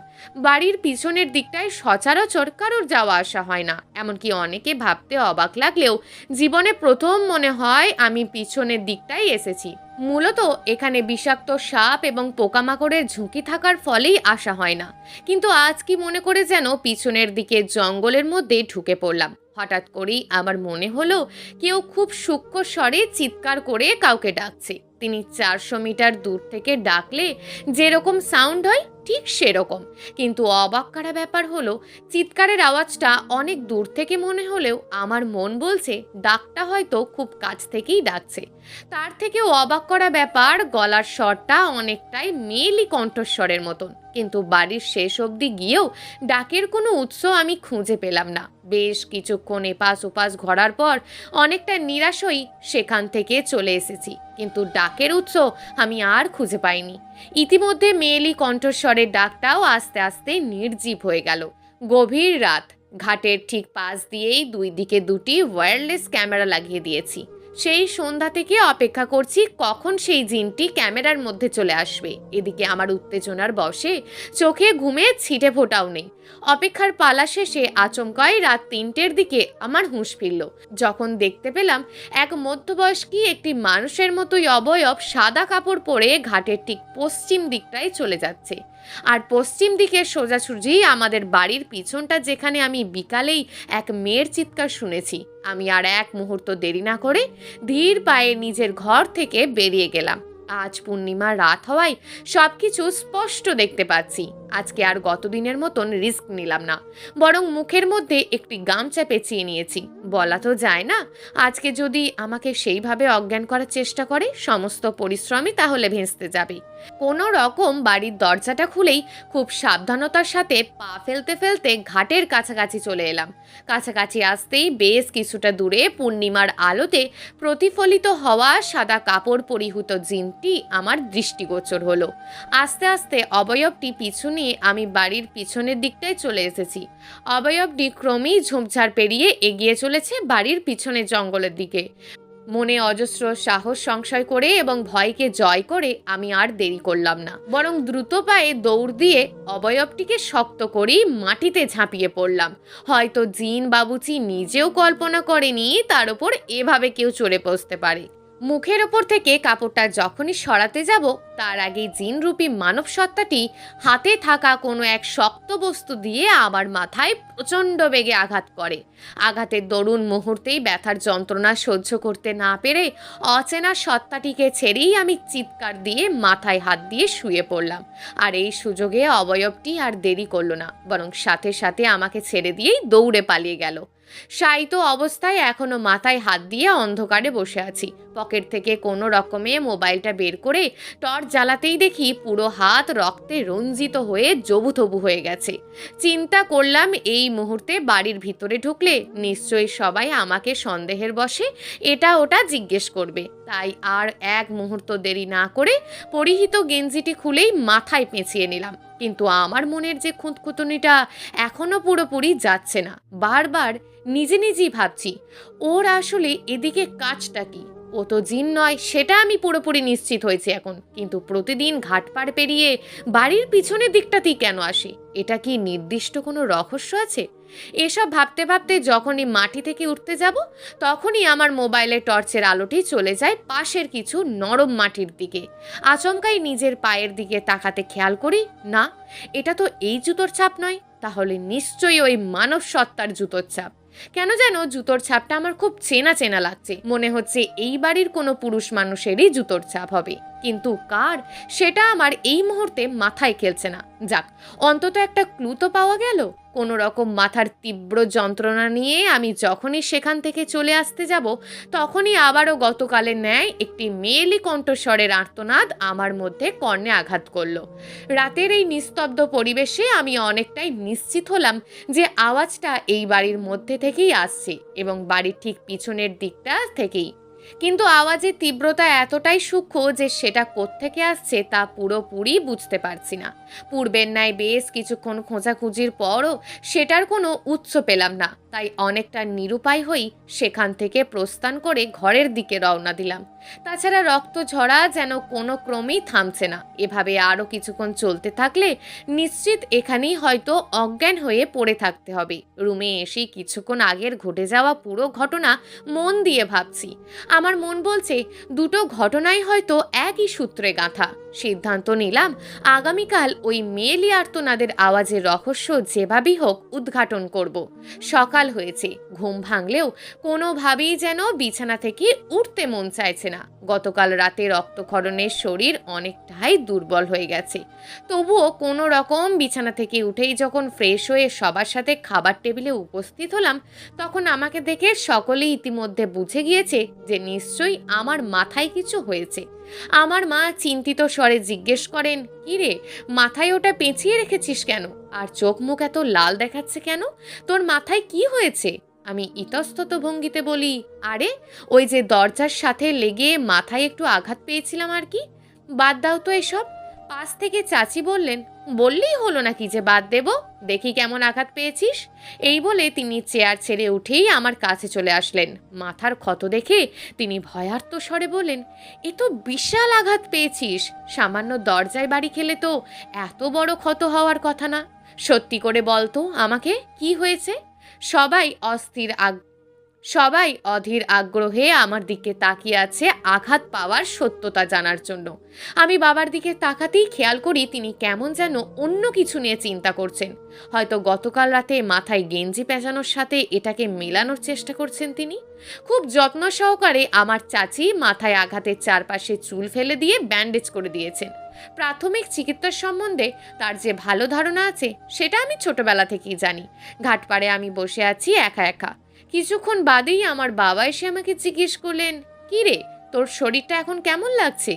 বাড়ির পিছনের দিকটায় সচরাচর কারোর যাওয়া আসা হয় না, এমনকি অনেকে ভাবতে অবাক লাগলেও জীবনে প্রথম মনে হয় আমি পিছনের দিকটাই এসেছি। মূলত এখানে বিষাক্ত সাপ এবং পোকামাকড়ের ঝুঁকি থাকার ফলেই আসা হয় না, কিন্তু আজ কি মনে করে যেন পিছনের দিকে জঙ্গলের মধ্যে ঢুকে পড়লাম। হঠাৎ করেই আমার মনে হলো কেউ খুব সূক্ষ্ম স্বরে চিৎকার করে কাউকে ডাকছে। তিনি 400 মিটার দূর থেকে ডাকলে যেরকম সাউন্ড হয় ঠিক সেরকম, কিন্তু অবাক করা ব্যাপার হলো চিৎকারের আওয়াজটা অনেক দূর থেকে মনে হলেও আমার মন বলছে ডাকটা হয়তো খুব কাছ থেকেই ডাকছে। তার থেকেও অবাক করা ব্যাপার, গলার স্বরটা অনেকটাই মেয়েলি কণ্ঠস্বরের মতন, কিন্তু বাড়ির শেষ অবধি গিয়েও ডাকের কোনো উৎস আমি খুঁজে পেলাম না। বেশ কিছুক্ষণ এপাশ ওপাশ ঘোরার পর অনেকটা নিরাশ হই সেখান থেকে চলে এসেছি, কিন্তু ডাকের উৎস আমি আর খুঁজে পাইনি। ইতিমধ্যে মেয়েলি কণ্ঠস্বরের ডাকটাও আস্তে আস্তে নির্জীব হয়ে গেল। গভীর রাত, ঘাটের ঠিক পাশ দিয়েই 2 দিকে 2টি ওয়্যারলেস ক্যামেরা লাগিয়ে দিয়েছি। সেই সন্ধ্যা থেকে অপেক্ষা করছি কখন সেই জিনটি ক্যামেরার মধ্যে চলে আসবে। এদিকে আমার উত্তেজনার বশে চোখে ঘুমে ছিটে ফোটাও নেই। অপেক্ষার পালা শেষে আচমকাই রাত 3টের দিকে আমার হুঁশ ফিরল, যখন দেখতে পেলাম এক মধ্যবয়স্কী একটি মানুষের মতোই অবয়ব সাদা কাপড় পরে ঘাটের ঠিক পশ্চিম দিকটায় চলে যাচ্ছে। আর পশ্চিম দিকে সোজাসুজি আমাদের বাড়ির পিছনটা, যেখানে আমি বিকালেই এক মেয়ের চিৎকার শুনেছি। আমি আর এক মুহূর্ত দেরি না করে ধীর পায়ে নিজের ঘর থেকে বেরিয়ে গেলাম। আজ পূর্ণিমা রাত হওয়ায় সবকিছু স্পষ্ট দেখতে পাচ্ছি। আজকে আর গতদিনের মতন রিস্ক নিলাম না, বরং মুখের মধ্যে একটি গামছা পেঁচিয়ে নিয়েছি। বলা তো যায় না, আজকে যদি আমাকে সেইভাবে অজ্ঞান করার চেষ্টা করে সমস্ত পরিশ্রমই তাহলে ভেস্তে যাবে। কোনো রকম বাড়ির দরজাটা খুলেই খুব সাবধানতার সাথে পা ফেলতে ফেলতে ঘাটের কাছাকাছি চলে এলাম। কাছাকাছি আসতেই বেশ কিছুটা দূরে পূর্ণিমার আলোতে প্রতিফলিত হওয়া সাদা কাপড় পরিহিত জিনটি আমার দৃষ্টিগোচর হলো। আস্তে আস্তে অবয়বটি পিছু নিয়ে আমি বাড়ির পিছনের দিকটায় চলে এসেছি। অবয়বটি ক্রমেই ঝোপঝাড় পেরিয়ে এগিয়ে চলেছে বাড়ির পিছনের জঙ্গলের দিকে। মনে অজস্র সাহস সংশয় করে এবং ভয়কে জয় করে আমি আর দেরি করলাম না, বরং দ্রুত পায়ে দৌড় দিয়ে অবয়বটিকে শক্ত করেই মাটিতে ঝাঁপিয়ে পড়লাম। হয়তো জিন বাবুচি নিজেও কল্পনা করেনি তার উপর এভাবে কেউ চড়ে বসতে পারে। মুখের ওপর থেকে কাপড়টা যখনই সরাতে যাব, তার আগেই জিনরূপী মানব সত্তাটি হাতে থাকা কোনো এক শক্ত বস্তু দিয়ে আমার মাথায় প্রচণ্ড বেগে আঘাত করে। আঘাতের দরুন মুহূর্তেই ব্যথার যন্ত্রণা সহ্য করতে না পেরে অচেনা সত্তাটিকে ছেড়েই আমি চিৎকার দিয়ে মাথায় হাত দিয়ে শুয়ে পড়লাম। আর এই সুযোগে অবয়বটি আর দেরি করলো না, বরং সাথে সাথে আমাকে ছেড়ে দিয়েই দৌড়ে পালিয়ে গেল। শায়িত অবস্থায় এখনো মাথায় হাত দিয়ে অন্ধকারে বসে আছি। পকেট থেকে কোনো রকমে মোবাইলটা বের করে টর্চ জ্বালাতেই দেখি পুরো হাত রক্তে রঞ্জিত হয়ে জবুথবু হয়ে গেছে। চিন্তা করলাম এই মুহূর্তে বাড়ির ভিতরে ঢুকলে নিশ্চয়ই সবাই আমাকে সন্দেহের বশে এটা ওটা জিজ্ঞেস করবে। তাই আর এক মুহূর্ত দেরি না করে পরিহিত গেঞ্জিটি খুলেই মাথায় পেঁচিয়ে নিলাম। কিন্তু আমার মনের যে খুঁতখুঁতুনিটা এখনো পুরোপুরি যাচ্ছে না। বারবার নিজে নিজেই ভাবছি, ওর আসলে এদিকে কাজটা কি? ও তো জিন নয়, সেটা আমি পুরোপুরি নিশ্চিত হয়েছি এখন। কিন্তু প্রতিদিন ঘাট পাড় পেরিয়ে বাড়ির পিছনের দিকটাতেই কেন আসে? এটা কি নির্দিষ্ট কোনো রহস্য আছে? এসব ভাবতে ভাবতে যখনই মাটি থেকে উঠতে যাব, তখনই আমার মোবাইলের টর্চের আলোটি চলে যায় পাশের কিছু নরম মাটির দিকে। আচমকাই নিজের পায়ের দিকে তাকাতে খেয়াল করি, না, এটা তো এই জুতোর ছাপ নয়। তাহলে নিশ্চয়ই ওই মানব সত্তার জুতোর ছাপ। কেন যেন জুতোর ছাপটা আমার খুব চেনা চেনা লাগছে। মনে হচ্ছে এই বাড়ির কোনো পুরুষ মানুষেরই জুতোর ছাপ হবে, কিন্তু কার সেটা আমার এই মুহূর্তে মাথায় খেলছে না। যাক, অন্তত একটা ক্লু তো পাওয়া গেল। কোনো রকম মাথার তীব্র যন্ত্রণা নিয়ে আমি যখনই সেখান থেকে চলে আসতে যাব, তখনই আবারও গতকালের ন্যায় একটি মেয়েলি কণ্ঠস্বরের আর্তনাদ আমার মধ্যে কর্ণে আঘাত করলো। রাতের এই নিস্তব্ধ পরিবেশে আমি অনেকটাই নিশ্চিত হলাম যে আওয়াজটা এই বাড়ির মধ্যে থেকেই আসছে এবং বাড়ির ঠিক পিছনের দিকটা থেকেই। কিন্তু আওয়াজের তীব্রতা এতটাই সূক্ষ্ম যে সেটা কোত্থেকে আসছে তা পুরোপুরি বুঝতে পারছি না। পূর্বের ন্যায় বেশ কিছুক্ষণ খোঁজাখুঁজির পরও সেটার কোনো উৎস পেলাম না। তাই অনেকটা নিরুপায় হই সেখান থেকে প্রস্থান করে ঘরের দিকে রওনা দিলাম। তাছাড়া রক্ত ঝরা যেন কোনো ক্রমেই থামছে না। এভাবে আরও কিছুক্ষণ চলতে থাকলে নিশ্চিত এখানেই হয়তো অজ্ঞান হয়ে পড়ে থাকতে হবে। রুমে এসেই কিছুক্ষণ আগের ঘটে যাওয়া পুরো ঘটনা মন দিয়ে ভাবছি। আমার মন বলছে দুটো ঘটনাই হয়তো একই সূত্রে গাঁথা। সিদ্ধান্ত নিলাম আগামীকাল ওই মেয়েলি আর্তনাদের আওয়াজের রহস্য যেভাবেই হোক উদ্ঘাটন করব। সকাল হয়েছে, ঘুম ভাঙলেও কোনোভাবেই যেন বিছানা থেকে উঠতে মন চাইছে না। গতকাল রাতে রক্তক্ষরণের শরীর অনেকটাই দুর্বল হয়ে গেছে। তবুও কোনো রকম বিছানা থেকে উঠেই যখন ফ্রেশ হয়ে সবার সাথে খাবার টেবিলে উপস্থিত হলাম, তখন আমাকে দেখে সকলেই ইতিমধ্যে বুঝে গিয়েছে যে নিশ্চয়ই আমার মাথায় কিছু হয়েছে। আমার মা চিন্তিত স্বরে জিজ্ঞেস করেন, কি রে, মাথায় ওটা পেঁচিয়ে রেখেছিস কেন? আর চোখ মুখ এত লাল দেখাচ্ছে কেন? তোর মাথায় কি হয়েছে? আমি ইতস্তত ভঙ্গিতে বলি, আরে ওই যে দরজার সাথে লেগে মাথায় একটু আঘাত পেয়েছিলাম আর কি। বাদ দাও তো এসব। পাশ থেকে চাচি বললেন, বললেই হলো নাকি যে বাদ দেব, দেখি কেমন আঘাত পেয়েছিস। এই বলে তিনি চেয়ার ছেড়ে উঠেই আমার কাছে চলে আসলেন। মাথার ক্ষত দেখে তিনি ভয়ার্ত স্বরে বললেন, এ তো বিশাল আঘাত পেয়েছিস। সামান্য দরজায় বাড়ি খেলে তো এত বড় ক্ষত হওয়ার কথা না। সত্যি করে বলতো আমাকে কি হয়েছে? সবাই অধীর আগ্রহে আমার দিকে তাকিয়ে আছে আঘাত পাওয়ার সত্যতা জানার জন্য। আমি বাবার দিকে তাকাতেই খেয়াল করি তিনি কেমন যেন অন্য কিছু নিয়ে চিন্তা করছেন। হয়তো গতকাল রাতে মাথায় গেঞ্জি পেঁচানোর সাথে এটাকে মেলানোর চেষ্টা করছেন তিনি। খুব যত্ন সহকারে আমার চাচি মাথায় আঘাতের চারপাশে চুল ফেলে দিয়ে ব্যান্ডেজ করে দিয়েছেন। প্রাথমিক চিকিৎসার সম্বন্ধে তার যে ভালো ধারণা আছে সেটা আমি ছোটবেলা থেকেই জানি। ঘাটপাড়ে আমি বসে আছি একা একা। কিছুক্ষণ বাদেই আমার বাবা এসে আমাকে জিজ্ঞেস করলেন, কি রে, তোর শরীরটা এখন কেমন লাগছে?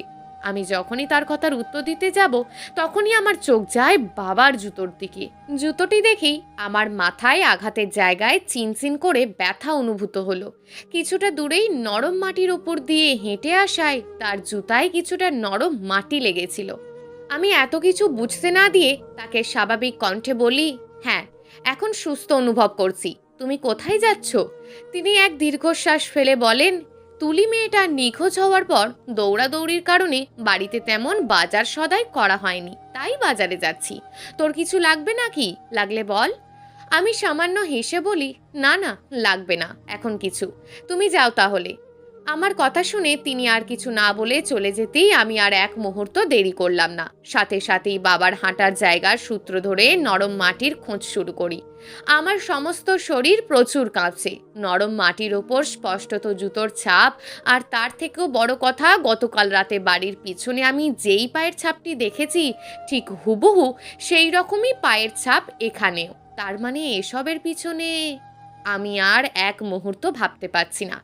আমি যখনই তার কথার উত্তর দিতে যাব, তখনই আমার চোখ যায় বাবার জুতোর দিকে। জুতোটি দেখেই আমার মাথায় আঘাতের জায়গায় চিনচিন করে ব্যথা অনুভূত হলো। কিছুটা দূরেই নরম মাটির ওপর দিয়ে হেঁটে আসায় তার জুতায় কিছুটা নরম মাটি লেগেছিল। আমি এত কিছু বুঝতে না দিয়ে তাকে স্বাভাবিক কণ্ঠে বলি, হ্যাঁ, এখন সুস্থ অনুভব করছি। তুমি কোথায় যাচ্ছ? তিনি এক দীর্ঘশ্বাস ফেলে বলেন, তুলি মেয়েটা নিখোঁজ হওয়ার পর দৌড়াদৌড়ির কারণে বাড়িতে তেমন বাজার সদাই করা হয়নি, তাই বাজারে যাচ্ছি। তোর কিছু লাগবে নাকি? লাগলে বল। আমি সামান্য হেসে বলি, না না, লাগবে না এখন কিছু, তুমি যাও তাহলে। আমার কথা শুনে তিনি আর কিছু না বলে চলে যেতেই আমি আর এক মুহূর্ত দেরি করলাম না। সাথে সাথেই বাবার হাঁটার জায়গার সূত্র ধরে নরম মাটির খোঁজ শুরু করি। আমার সমস্ত শরীর প্রচুর কাঁপছে। নরম মাটির ওপর স্পষ্টত জুতোর ছাপ, আর তার থেকেও বড় কথা, গতকাল রাতে বাড়ির পিছনে আমি যেই পায়ের ছাপটি দেখেছি ঠিক হুবহু সেই রকমই পায়ের ছাপ এখানেও। তার মানে এসবের পিছনে আমি আর এক মুহূর্ত ভাবতে পারছি না।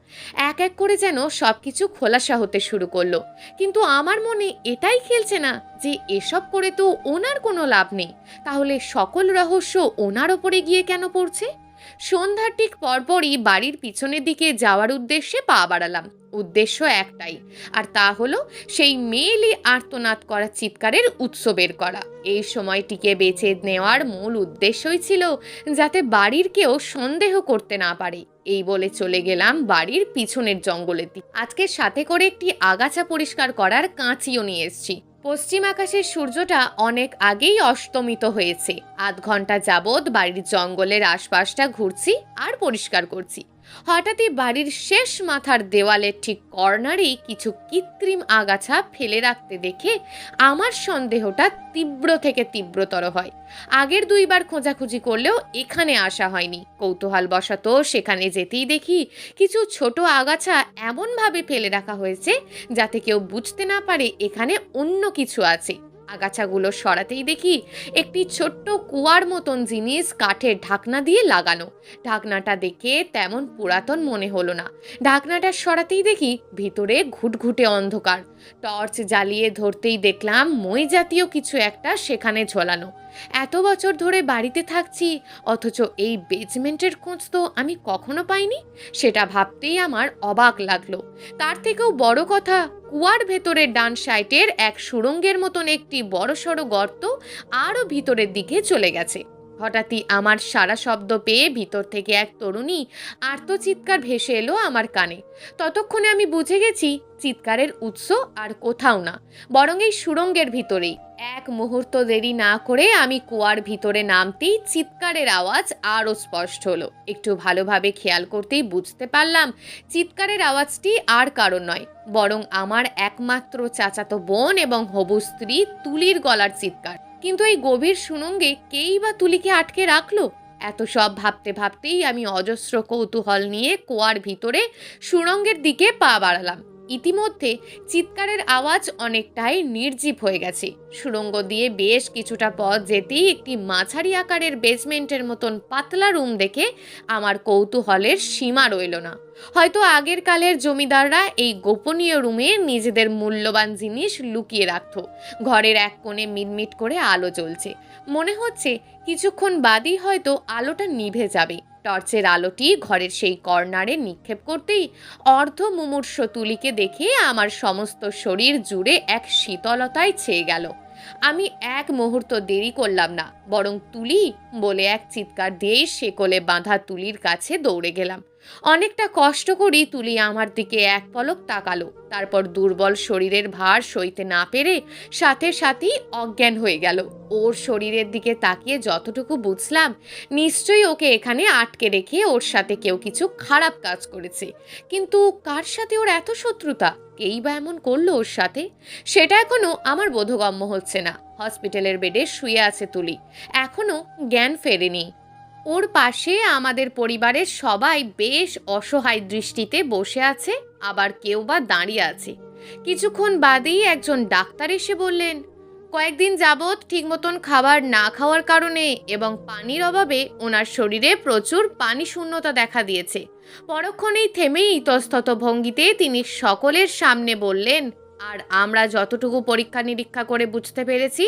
এক এক করে যেন সবকিছু খোলাসা হতে শুরু করলো। কিন্তু আমার মনে এটাই খেলছে না যে এসব করে তো ওনার কোনো লাভ নেই। তাহলে সকল রহস্য ওনার ওপরে গিয়ে কেন পড়ছে? সন্ধ্যার ঠিক পরপরই বাড়ির পিছনের দিকে যাওয়ার উদ্দেশ্যে পা বাড়ালাম। উদ্দেশ্য একটাই, আর তা হলো সেই মেয়েলি আর্তনাদ করা চিৎকারের উৎস বের করা। এই সময়টিকে বেছে নেওয়ার মূল উদ্দেশ্যই ছিল যাতে বাড়ির কেউ সন্দেহ করতে না পারে। এই বলে চলে গেলাম বাড়ির পিছনের জঙ্গলের দিকে। আজকে সাথে করে একটি আগাছা পরিষ্কার করার কাঁচিও নিয়ে এসেছি। পশ্চিম আকাশের সূর্যটা অনেক আগেই অস্তমিত হয়েছে। আধ ঘন্টা যাবৎ বাড়ির জঙ্গলের আশপাশটা ঘুরছি আর পরিষ্কার করছি। হঠাৎই বাড়ির শেষ মাথার দেওয়ালের ঠিক কর্নারেই কিছু কৃত্রিম আগাছা ফেলে রাখতে দেখে আমার সন্দেহটা তীব্র থেকে তীব্রতর হয়। আগের দুইবার খোঁজাখুঁজি করলেও এখানে আসা হয়নি। কৌতূহলবশত সেখানে যেতেই দেখি কিছু ছোট আগাছা এমনভাবে ফেলে রাখা হয়েছে যাতে কেউ বুঝতে না পারে এখানে অন্য কিছু আছে। আগাছাগুলো সরাতেই দেখি একটি ছোট্ট কুয়ার মতন জিনিস কাঠের ঢাকনা দিয়ে লাগানো। ঢাকনাটা দেখে তেমন পুরাতন মনে হলো না। ঢাকনাটা সরাতেই দেখি ভিতরে ঘুটঘুটে অন্ধকার। টর্চ জ্বালিয়ে ধরতেই দেখলাম মই জাতীয় কিছু একটা সেখানে ঝোলানো। এত বছর ধরে বাড়িতে থাকছি, অথচ এই বেজমেন্টের খোঁজ তো আমি কখনো পাইনি। সেটা ভাবতেই আমার অবাক লাগলো। তার থেকেও বড় কথা, কুয়ার ভেতরের ডান সাইডের এক সুড়ঙ্গের মতন একটি বড়সড় গর্ত আরও ভিতরের দিকে চলে গেছে। হঠাৎই আমার সারা শব্দ পেয়ে ভিতর থেকে এক তরুণী আর্তচিৎকার ভেসে এলো আমার কানে। ততক্ষণে আমি বুঝে গেছি চিৎকারের উৎস আর কোথাও না, বরং এই সুড়ঙ্গের ভিতরেই। এক মুহূর্ত দেরি না করে আমি কুয়ার ভিতরে নামতেই চিৎকারের আওয়াজ আরও স্পষ্ট হলো। একটু ভালোভাবে খেয়াল করতেই বুঝতে পারলাম চিৎকারের আওয়াজটি আর কারণ নয়, বরং আমার একমাত্র চাচাতো বোন এবং হবু স্ত্রী তুলির গলার চিৎকার। কিন্তু এই গভীর সুড়ঙ্গে কেই বা তুলিকে আটকে রাখলো? এত সব ভাবতে ভাবতেই আমি অজস্র কৌতূহল নিয়ে কুয়ার ভিতরে সুড়ঙ্গের দিকে পা বাড়ালাম। ইতিমধ্যে চিৎকারের আওয়াজ অনেকটাই নির্জীব হয়ে গেছে। সুড়ঙ্গ দিয়ে বেশ কিছুটা পথ যেতেই একটি মাঝারি আকারের বেসমেন্টের মতন পাতলা রুম দেখে আমার কৌতূহলের সীমা রইল না। হয়তো আগের কালের জমিদাররা এই গোপনীয় রুমে নিজেদের মূল্যবান জিনিস লুকিয়ে রাখত। ঘরের এক কোণে মিটমিট করে আলো জ্বলছে। মনে হচ্ছে কিছুক্ষণ বাদই হয়তো আলোটা নিভে যাবে। টর্চের আলোটি ঘরের সেই কর্নারে নিক্ষেপ করতেই অর্ধ মুমূর্ষ তুলিকে দেখে আমার সমস্ত শরীর জুড়ে এক শীতলতায় ছেয়ে গেল। আমি এক মুহূর্ত দেরি করলাম না, বরং তুলি বলে এক চিৎকার দিয়েই শেকলে বাঁধা তুলির কাছে দৌড়ে গেলাম। অনেকটা কষ্ট করেই তুলি আমার দিকে এক পলক তাকালো, তারপর দুর্বল শরীরের ভার সইতে না পেরে সাথে সাথেই অজ্ঞান হয়ে গেল। ওর শরীরের দিকে তাকিয়ে যতটুকু বুঝলাম, নিশ্চয়ই ওকে এখানে আটকে রেখে ওর সাথে কেউ কিছু খারাপ কাজ করেছে। কিন্তু কার সাথে ওর এত শত্রুতা? কেই বা এমন করলো ওর সাথে? সেটা এখনো আমার বোধগম্য হচ্ছে না। হসপিটালের বেডে শুয়ে আছে তুলি, এখনো জ্ঞান ফেরেনি। ওর পাশে আমাদের পরিবারের সবাই বেশ অসহায় দৃষ্টিতে বসে আছে, আবার কেউ বা দাঁড়িয়ে আছে। কিছুক্ষণ বাদেই একজন ডাক্তার এসে বললেন, কয়েকদিন যাবৎ ঠিক মতন খাবার না খাওয়ার কারণে এবং পানির অভাবে ওনার শরীরে প্রচুর পানি শূন্যতা দেখা দিয়েছে। পরক্ষণেই থেমেই ইতস্তত ভঙ্গিতে তিনি সকলের সামনে বললেন, আর আমরা যতটুকু পরীক্ষা নিরীক্ষা করে বুঝতে পেরেছি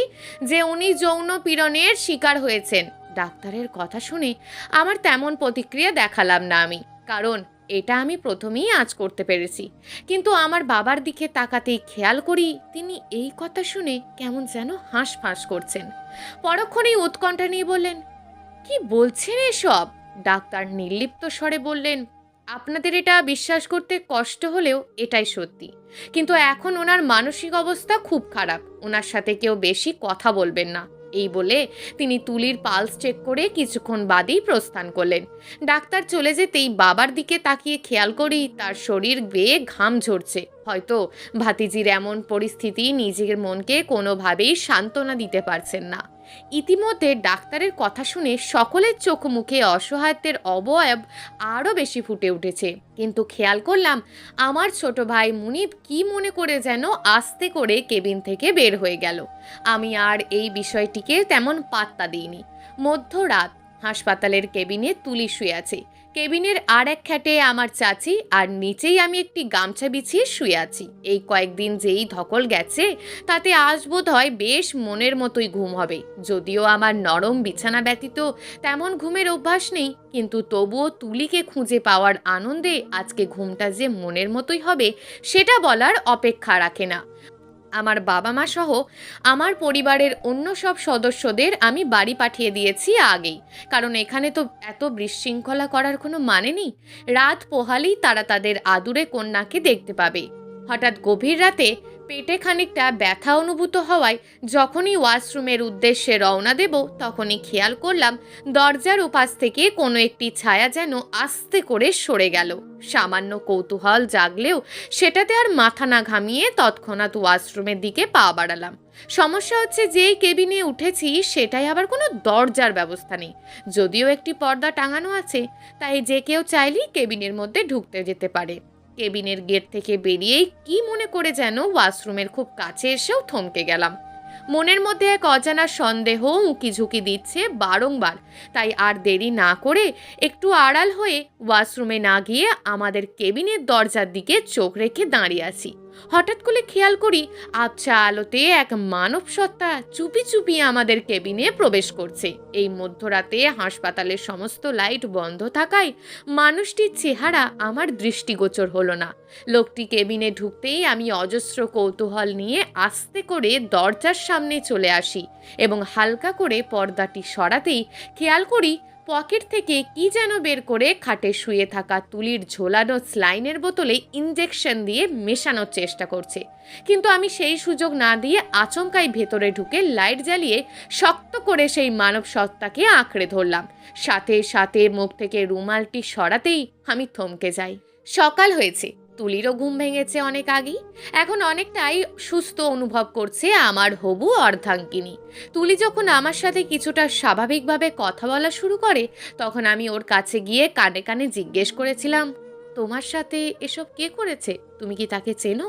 যে উনি যৌন পীড়নের শিকার হয়েছেন। ডাক্তারের কথা শুনে আমার তেমন প্রতিক্রিয়া দেখালাম না আমি, কারণ এটা আমি প্রথমেই আঁচ করতে পেরেছি। কিন্তু আমার বাবার দিকে তাকাতেই খেয়াল করি তিনি এই কথা শুনে কেমন যেন হাঁসফাঁস করছেন। পরক্ষণেই উৎকণ্ঠা নিয়ে বললেন, কি বলছেন এসব? ডাক্তার নির্লিপ্ত স্বরে বললেন, আপনাদের এটা বিশ্বাস করতে কষ্ট হলেও এটাই সত্যি। কিন্তু এখন ওনার মানসিক অবস্থা খুব খারাপ। ওনার সাথে কেউ বেশি কথা বলবেন না। এই বলে তিনি তুলির পালস চেক করে কিছুক্ষণ বাদেই প্রস্থান করলেন। ডাক্তার চলে যেতেই বাবার দিকে তাকিয়ে খেয়াল করি তার শরীর বেয়ে ঘাম ঝরছে। হয়তো ভাতিজির এমন পরিস্থিতি নিজের মনকে কোনোভাবেই সান্ত্বনা দিতে পারছেন না। ইতিমধ্যে ডাক্তারের কথা শুনে সকলের চোখ মুখে অসহায়ত্বের অবয়ব আরও বেশি ফুটে উঠেছে। কিন্তু খেয়াল করলাম আমার ছোট ভাই মুনিব কি মনে করে যেন আস্তে করে কেবিন থেকে বের হয়ে গেল। আমি আর এই বিষয়টিকে তেমন পাত্তা দিইনি। মধ্যরাত, হাসপাতালের কেবিনে তুলি শুয়ে আছে। কেবিনের আর এক খ্যাটে আমার চাচি, আর নিচেই আমি একটি গামছা বিছিয়ে শুয়ে আছি। এই কয়েকদিন যেই ধকল গেছে তাতে আজ বোধ হয় বেশ মনের মতোই ঘুম হবে। যদিও আমার নরম বিছানা ব্যতীত তেমন ঘুমের অভ্যাস নেই, কিন্তু তবুও তুলিকে খুঁজে পাওয়ার আনন্দে আজকে ঘুমটা যে মনের মতোই হবে সেটা বলার অপেক্ষা রাখে না। আমার বাবা মা সহ আমার পরিবারের অন্য সব সদস্যদের আমি বাড়ি পাঠিয়ে দিয়েছি আগেই, কারণ এখানে তো এত বিশৃঙ্খলা করার কোনো মানে নেই। রাত পোহালেই তারা তাদের আদুরে কন্যাকে দেখতে পাবে। হঠাৎ গভীর রাতে পেটে খানিকটা ব্যথা অনুভূত হওয়ায় যখনই ওয়াশরুমের উদ্দেশ্যে রওনা দেব তখনই খেয়াল করলাম দরজার উপাস থেকে কোনো একটি ছায়া যেন আস্তে করে সরে গেল। সামান্য কৌতূহল জাগলেও সেটাতে আর মাথা না ঘামিয়ে তৎক্ষণাৎ ওয়াশরুমের দিকে পা বাড়ালাম। সমস্যা হচ্ছে যেই কেবিনে উঠেছি সেটাই আবার কোনো দরজার ব্যবস্থা নেই। যদিও একটি পর্দা টাঙানো আছে, তাই যে কেউ চাইলেই কেবিনের মধ্যে ঢুকতে যেতে পারে। কেবিনের গেট থেকে বেরিয়েই কি মনে করে যেন ওয়াশরুমের খুব কাছে এসেও থমকে গেলাম। মনের মধ্যে এক অজানা সন্দেহ উঁকি ঝুঁকি দিচ্ছে বারংবার। তাই আর দেরি না করে একটু আড়াল হয়ে ওয়াশরুমে না গিয়ে আমাদের কেবিনের দরজার দিকে চোখ রেখে দাঁড়িয়ে আছি। হঠাৎ করে খেয়াল করি আবছা আলোতে এক মানব সত্তা চুপি চুপি আমাদের কেবিনে প্রবেশ করছে। এই মধ্যরাতে হাসপাতালের সমস্ত লাইট বন্ধ থাকায় মানুষটির চেহারা আমার দৃষ্টিগোচর হলো না। লোকটি কেবিনে ঢুকতেই আমি অজস্র কৌতূহল নিয়ে আস্তে করে দরজার সামনে চলে আসি এবং হালকা করে পর্দাটি সরাতেই খেয়াল করি পকেট থেকে কি যেন বের করে খাটে শুয়ে থাকা তুলির ঝোলানো স্লাইনের বোতলে ইনজেকশন দিয়ে মেশানোর চেষ্টা করছে। কিন্তু আমি সেই সুযোগ না দিয়ে আচমকাই ভেতরে ঢুকে লাইট জ্বালিয়ে শক্ত করে সেই মানব সত্তাকে আঁকড়ে ধরলাম। সাথে সাথে মুখ থেকে রুমালটি সরাতেই আমি থমকে যাই। সকাল হয়েছে, তুলিরও ঘুম ভেঙেছে অনেক আগেই। এখন অনেকটাই সুস্থ অনুভব করছে আমার হবু অর্ধাঙ্গিনী। তুলি যখন আমার সাথে কিছুটা স্বাভাবিকভাবে কথা বলা শুরু করে তখন আমি ওর কাছে গিয়ে কানে কানে জিজ্ঞেস করেছিলাম, তোমার সাথে এসব কে করেছে? তুমি কি তাকে চেনো?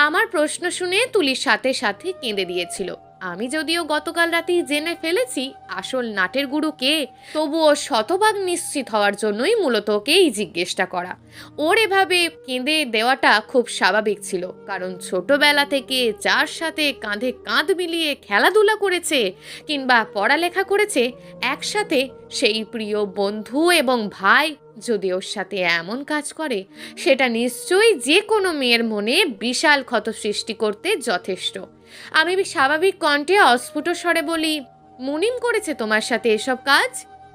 আমার প্রশ্ন শুনে তুলির সাথে সাথে কেঁদে দিয়েছিল। আমি যদিও গতকাল রাতেই জেনে ফেলেছি আসল নাটের গুরু কে, তবুও শতভাগ নিশ্চিত হওয়ার জন্যই মূলত ওকেই জিজ্ঞেসটা করা। ওর এভাবে কেঁদে দেওয়াটা খুব স্বাভাবিক ছিল, কারণ ছোটবেলা থেকে যার সাথে কাঁধে কাঁধ মিলিয়ে খেলাধুলা করেছে কিংবা পড়ালেখা করেছে একসাথে, সেই প্রিয় বন্ধু এবং ভাই যদি ওর সাথে এমন কাজ করে সেটা নিশ্চয়ই যে কোনো মেয়ের মনে বিশাল ক্ষত সৃষ্টি করতে যথেষ্ট। আমি স্বাভাবিক কণ্ঠে অস্ফুট স্বরে বলি, মুনিম করেছে তোমার সাথে এসব কাজ?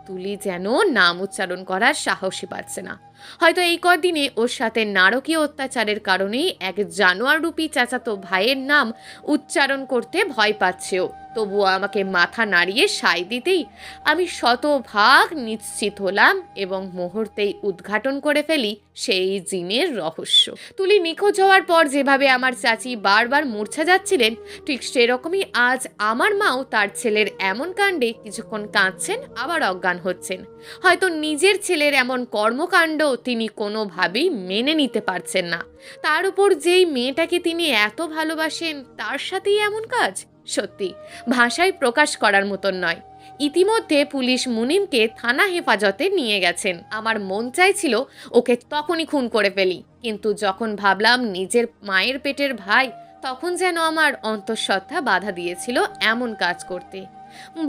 তুলি যেন নাম উচ্চারণ করার সাহসই পাচ্ছে না। হয়তো এই কদিনে ওর সাথে নারকীয় অত্যাচারের কারণেই এক জানোয়ার রূপী চাচাতো ভাইয়ের নাম উচ্চারণ করতে ভয় পাচ্ছে ও। তবুও আমাকে মাথা নাড়িয়ে সায় দিতেই আমি শতভাগ নিশ্চিত হলাম এবং মুহূর্তেই উদ্ঘাটন করে ফেলি সেই জিনের রহস্য। তুলি নিখোঁজ হওয়ার পর যেভাবে আমার চাচি বারবার মূর্ছা যাচ্ছিলেন, ঠিক সেরকমই আজ আমার মাও তার ছেলের এমন কাণ্ডে কিছুক্ষণ কাঁদছেন আবার অজ্ঞান হচ্ছেন। হয়তো নিজের ছেলের এমন কর্মকাণ্ড তিনি কোনোভাবেই মেনে নিতে পারছেন না। তার উপর যেই মেয়েটাকে তিনি এত ভালোবাসেন তার সাথেই এমন কাজ, সত্যি ভাষায় প্রকাশ করার মতন নয়। ইতিমধ্যে পুলিশ মুনিমকে থানা হেফাজতে নিয়ে গেছেন। আমার মন চাইছিল ওকে তখনই খুন করে ফেলি, কিন্তু যখন ভাবলাম নিজের মায়ের পেটের ভাই, তখন যেন আমার অন্তঃসত্ত্বা বাধা দিয়েছিল এমন কাজ করতে।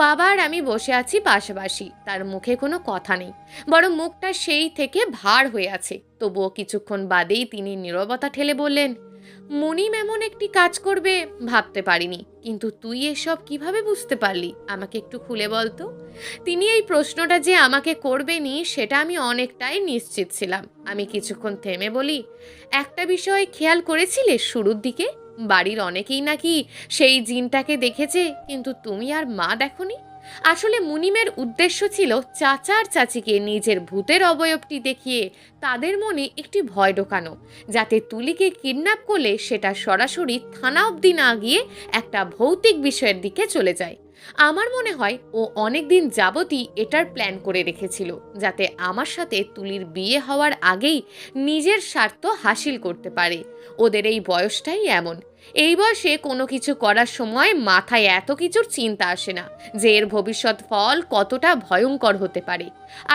বাবা আর আমি বসে আছি পাশাপাশি, তার মুখে কোনো কথা নেই, বরং মুখটা সেই থেকে ভার হয়ে আছে। তবুও কিছুক্ষণ বাদেই তিনি নীরবতা ঠেলে বললেন, মুনিম এমন একটি কাজ করবে ভাবতে পারিনি, কিন্তু তুই এসব কিভাবে বুঝতে পারলি? আমাকে একটু খুলে বলতো। তিনি এই প্রশ্নটা যে আমাকে করবেনই সেটা আমি অনেকটাই নিশ্চিত ছিলাম। আমি কিছুক্ষণ থেমে বলি, একটা বিষয় খেয়াল করেছিলে শুরুর দিকে? বাড়ির অনেকেই নাকি সেই জিনটাকে দেখেছে, কিন্তু তুমি আর মা দেখোনি। আসলে মুনিমের উদ্দেশ্য ছিল চাচা আর চাচিকে নিজের ভূতের অবয়বটি দেখিয়ে তাদের মনে একটি ভয় ঢোকানো, যাতে তুলিকে কিডন্যাপ করলে সেটা সরাসরি থানা অবধি না গিয়ে একটা ভৌতিক বিষয়ের দিকে চলে যায়। আমার মনে হয় ও অনেক দিন যাবতই এটার প্ল্যান করে রেখেছিল, যাতে আমার সাথে তুলির বিয়ে হওয়ার আগেই নিজের স্বার্থ হাসিল করতে পারে। ওদের এই বয়সটাই এমন। এই বয়সে কোনো কিছু করার সময় মাথায় এত কিছুর চিন্তা আসে না যে এর ভবিষ্যৎ ফল কতটা ভয়ঙ্কর হতে পারে।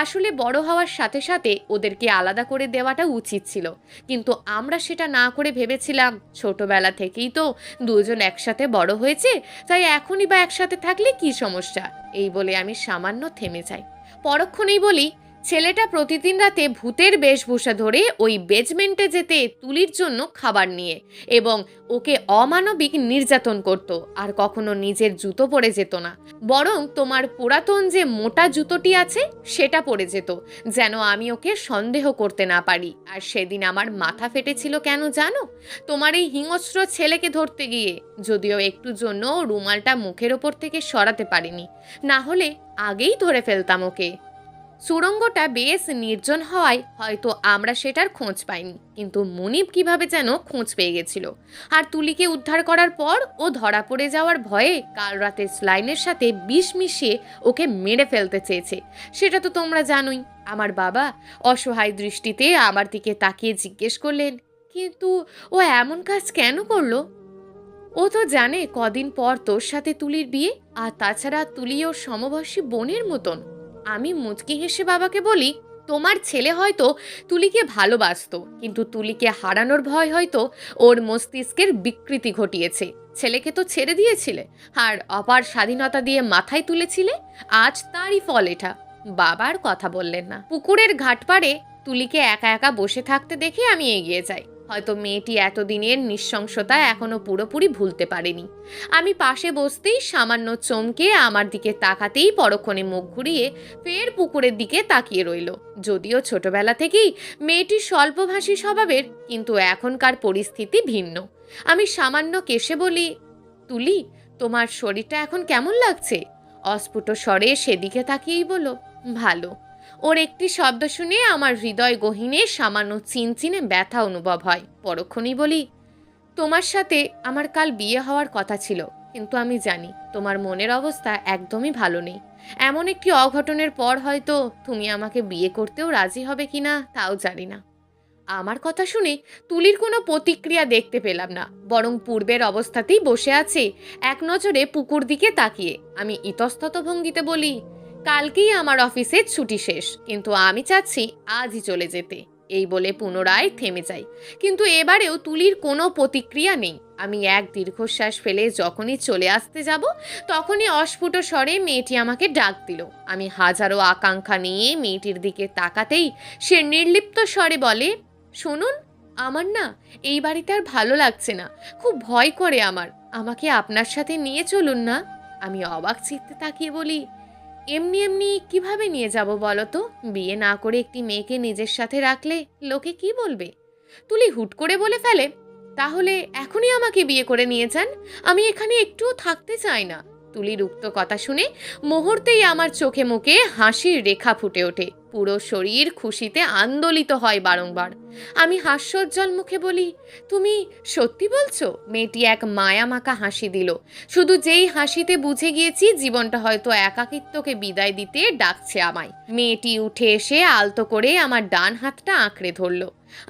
আসলে বড় হওয়ার সাথে সাথে ওদেরকে আলাদা করে দেওয়াটা উচিত ছিল, কিন্তু আমরা সেটা না করে ভেবেছিলাম ছোটবেলা থেকেই তো দুজন একসাথে বড় হয়েছে, তাই এখনই বা একসাথে থাকলে কি সমস্যা। এই বলে আমি সামান্য থেমে যাই। পরক্ষণেই বলি, ছেলেটা প্রতিদিন রাতে ভূতের বেশভূষা ধরে ওই বেজমেন্টে যেতে তুলির জন্য খাবার নিয়ে, এবং ওকে অমানবিক নির্যাতন করত, আর কখনো নিজের জুতো পরে যেত না, বরং তোমার পুরাতন যে মোটা জুতোটি আছে সেটা পরে যেত, যেন আমি ওকে সন্দেহ করতে না পারি। আর সেদিন আমার মাথা ফেটেছিল কেন জানো? তোমার এই হিংস্র ছেলেকে ধরতে গিয়ে, যদিও একটু জন্য রুমালটা মুখের ওপর থেকে সরাতে পারিনি, না হলে আগেই ধরে ফেলতাম ওকে। সুড়ঙ্গটা বেশ নির্জন হওয়ায় হয়তো আমরা সেটার খোঁজ পাইনি, কিন্তু মুনিব কিভাবে যেন খোঁজ পেয়ে গেছিল। আর তুলিকে উদ্ধার করার পর ও ধরা পড়ে যাওয়ার ভয়ে কাল রাতে স্লাইনের সাথে বিষ মিশিয়ে ওকে মেরে ফেলতে চেয়েছে। সেটা তো তোমরা জানোই। আমার বাবা অসহায় দৃষ্টিতে আমার দিকে তাকিয়ে জিজ্ঞেস করলেন, কিন্তু ও এমন কাজ কেন করলো? ও তো জানে কদিন পর তোর সাথে তুলির বিয়ে, আর তাছাড়া তুলি ওর সমবয়সী বোনের মতন। আমি মুচকি হেসে বাবাকে বলি, তোমার ছেলে হয়তো তুলিকে ভালোবাসতো, কিন্তু তুলিকে হারানোর ভয় হয়তো ওর মস্তিষ্কের বিকৃতি ঘটিয়েছে। ছেলেকে তো ছেড়ে দিয়েছিলে, আর অপার স্বাধীনতা দিয়ে মাথায় তুলেছিলে, আজ তারই ফল এটা। বাবার কথা বললেন না। পুকুরের ঘাট পাড়ে তুলিকে একা একা বসে থাকতে দেখে আমি এগিয়ে যাই। হয়তো মেয়েটি এতদিনের নৃশংসতা এখনো পুরোপুরি ভুলতে পারেনি। আমি পাশে বসতেই সামান্য চমকে আমার দিকে তাকাতেই পরক্ষণে মুখ ঘুরিয়ে ফের পুকুরের দিকে তাকিয়ে রইল। যদিও ছোটবেলা থেকেই মেয়েটি স্বল্পভাষী স্বভাবের, কিন্তু এখনকার পরিস্থিতি ভিন্ন। আমি সামান্য কেশে বলি, তুলি, তোমার শরীরটা এখন কেমন লাগছে? অস্ফুট স্বরে সেদিকে তাকিয়েই বলো, ভালো। ওর একটি শব্দ শুনে আমার হৃদয় গহীনে সামান্য চিনচিনে ব্যথা অনুভব হয়। পরক্ষণেই বলি, তোমার সাথে আমার কাল বিয়ে হওয়ার কথা ছিল, কিন্তু আমি জানি তোমার মনের অবস্থা একদমই ভালো নেই। এমন একটি অঘটনের পর হয়তো তুমি আমাকে বিয়ে করতেও রাজি হবে কিনা তাও জানি না। আমার কথা শুনে তুলির কোনো প্রতিক্রিয়া দেখতে পেলাম না, বরং পূর্বের অবস্থাতেই বসে আছে, এক নজরে পুকুর দিকে তাকিয়ে। আমি ইতস্তত ভঙ্গিতে বলি, কালকেই আমার অফিসের ছুটি শেষ, কিন্তু আমি চাচ্ছি আজই চলে যেতে। এই বলে পুনরায় থেমে যাই, কিন্তু এবারেও তুলির কোনো প্রতিক্রিয়া নেই। আমি এক দীর্ঘশ্বাস ফেলে যখনই চলে আসতে যাব, তখনই অস্ফুট স্বরে মেয়েটি আমাকে ডাক দিল। আমি হাজারো আকাঙ্ক্ষা নিয়ে মেয়েটির দিকে তাকাতেই সে নির্লিপ্ত স্বরে বলে, শুনুন, আমার না এই বাড়িতে আর ভালো লাগছে না, খুব ভয় করে আমার, আমাকে আপনার সাথে নিয়ে চলুন না। আমি অবাক চিত্তে তাকিয়ে বলি, এমনি এমনি কিভাবে নিয়ে যাব বলো তো? বিয়ে না করে একটি মেয়েকে নিজের সাথে রাখলে লোকে কি বলবে? তুলি হুট করে বলে ফেলে, তাহলে এখনই আমাকে বিয়ে করে নিয়ে যান, আমি এখানে একটুও থাকতে চাই না। তুলির উক্ত কথা শুনে মুহূর্তেই আমার চোখে মুখে হাসির রেখা ফুটে ওঠে, পুরো শরীর খুশিতে আন্দোলিত হয় বারংবার। আমি হাস্যোজ্জ্বল মুখে বলি, তুমি সত্যি বলছো? মেয়েটি এক মায়ামাখা হাসি দিল, শুধু যেই হাসিতে বুঝে গিয়েছি জীবনটা হয়তো একাকিত্বকে বিদায় দিতে ডাকছে আমায়। মেয়েটি উঠে এসে আলতো করে আমার ডান হাতটা আঁকড়ে ধরল।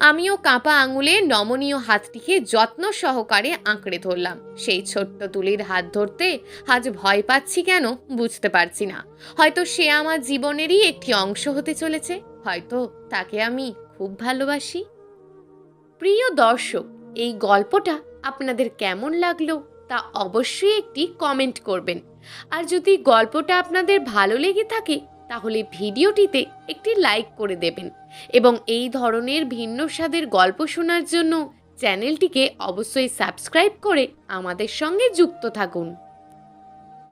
আমিও কাঁপা আঙুলে নমনীয় হাতটিকে যত্ন সহকারে আঁকড়ে ধরলাম। সেই ছোট্ট তুলির হাত ধরতে আজ ভয় পাচ্ছি কেন বুঝতে পারছি না। হয়তো সে আমার জীবনেরই একটি অংশ হতে চলেছে, হয়তো তাকে আমি খুব ভালোবাসি। প্রিয় দর্শক, এই গল্পটা আপনাদের কেমন লাগলো তা অবশ্যই একটি কমেন্ট করবেন। আর যদি গল্পটা আপনাদের ভালো লেগে থাকে তাহলে ভিডিওটিতে একটি লাইক করে দেবেন, এবং এই ধরনের ভিন্ন স্বাদের গল্প শোনার জন্য চ্যানেলটিকে অবশ্যই সাবস্ক্রাইব করে আমাদের সঙ্গে যুক্ত থাকুন।